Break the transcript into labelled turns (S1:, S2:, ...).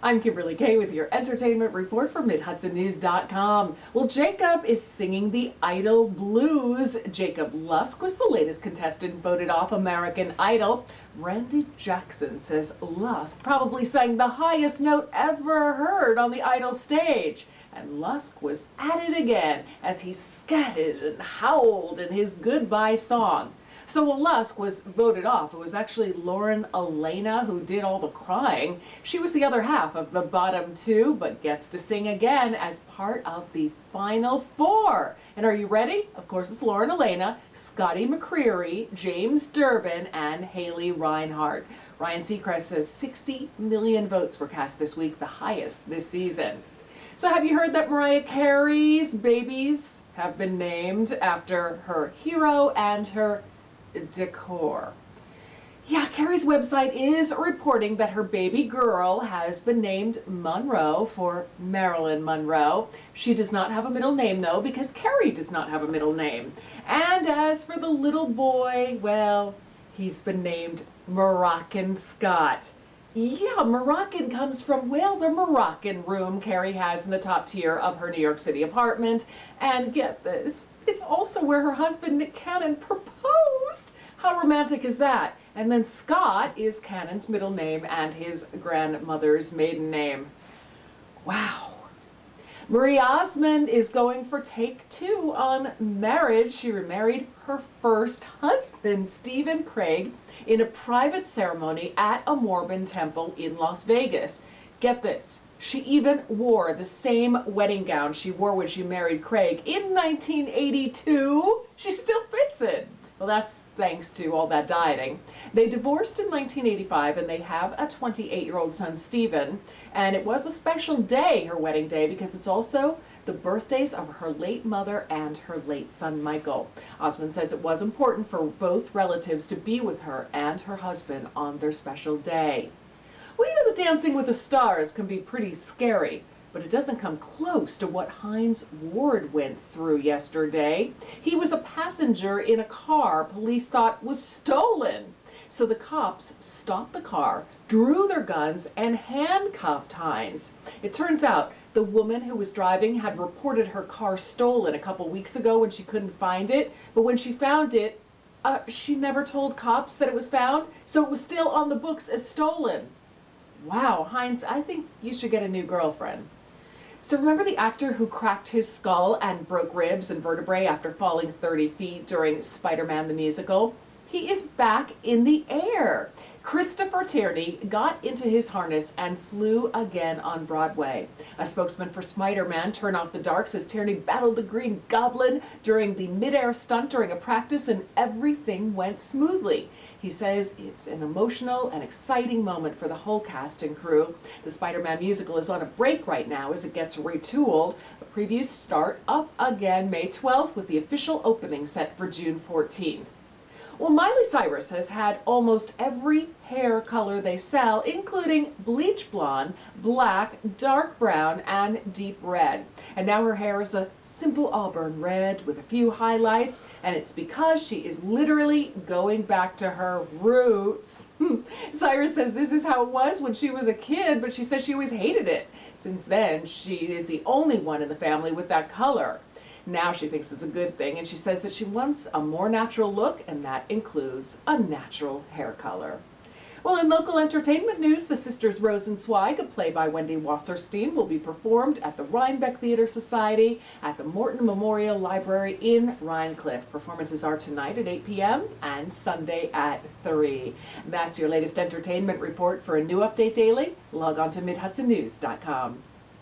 S1: I'm Kimberly Kay with your entertainment report from MidHudsonNews.com. Well, Jacob is singing the Idol blues. Jacob Lusk was the latest contestant voted off American Idol. Randy Jackson says Lusk probably sang the highest note ever heard on the Idol stage. And Lusk was at it again as he scattered and howled in his goodbye song. So when Lusk was voted off, it was actually Lauren Alaina who did all the crying. She was the other half of the bottom two, but gets to sing again as part of the final four. And are you ready? Of course, it's Lauren Alaina, Scotty McCreery, James Durbin, and Haley Reinhart. Ryan Seacrest says 60 million votes were cast this week, the highest this season. So have you heard that Mariah Carey's babies have been named after her hero and her decor? Yeah, Carey's website is reporting that her baby girl has been named Monroe for Marilyn Monroe. She does not have a middle name, though, because Carey does not have a middle name. And as for the little boy, well, he's been named Moroccan Scott. Yeah, Moroccan comes from, well, the Moroccan room Carey has in the top tier of her New York City apartment. And get this, it's also where her husband Nick Cannon proposed. How romantic is that? And then Scott is Cannon's middle name and his grandmother's maiden name. Wow. Marie Osmond is going for take 2 on Marriage. She remarried her first husband, Stephen Craig, in a private ceremony at a Mormon temple in Las Vegas. Get this. She even wore the same wedding gown she wore when she married Craig in 1982. She still fits it. Well, that's thanks to all that dieting. They divorced in 1985, and they have a 28-year-old son, Stephen. And it was a special day, her wedding day, because it's also the birthdays of her late mother and her late son, Michael. Osmond says it was important for both relatives to be with her and her husband on their special day. Well, you know, the Dancing with the Stars can be pretty scary, but it doesn't come close to what Hines Ward went through yesterday. He was a passenger in a car police thought was stolen. So the cops stopped the car, drew their guns, and handcuffed Hines. It turns out the woman who was driving had reported her car stolen a couple weeks ago when she couldn't find it, but when she found it, she never told cops that it was found, so it was still on the books as stolen. Wow, Hines, I think you should get a new girlfriend. So remember the actor who cracked his skull and broke ribs and vertebrae after falling 30 feet during Spider-Man the Musical? He is back in the air. Christopher Tierney got into his harness and flew again on Broadway. A spokesman for Spider-Man Turn Off the Dark says Tierney battled the Green Goblin during the mid-air stunt during a practice and everything went smoothly. He says it's an emotional and exciting moment for the whole cast and crew. The Spider-Man musical is on a break right now as it gets retooled. The previews start up again May 12th with the official opening set for June 14th. Well, Miley Cyrus has had almost every hair color they sell, including bleach blonde, black, dark brown, and deep red. And now her hair is a simple auburn red with a few highlights, and it's because she is literally going back to her roots. Cyrus says this is how it was when she was a kid, but she says she always hated it. Since then, she is the only one in the family with that color. Now she thinks it's a good thing, and she says that she wants a more natural look, and that includes a natural hair color. Well, in local entertainment news, the Sisters Rosenzweig, a play by Wendy Wasserstein, will be performed at the Rhinebeck Theater Society at the Morton Memorial Library in Rhinecliff. Performances are tonight at 8 p.m. and Sunday at 3. That's your latest entertainment report. For a new update daily, log on to MidHudsonNews.com.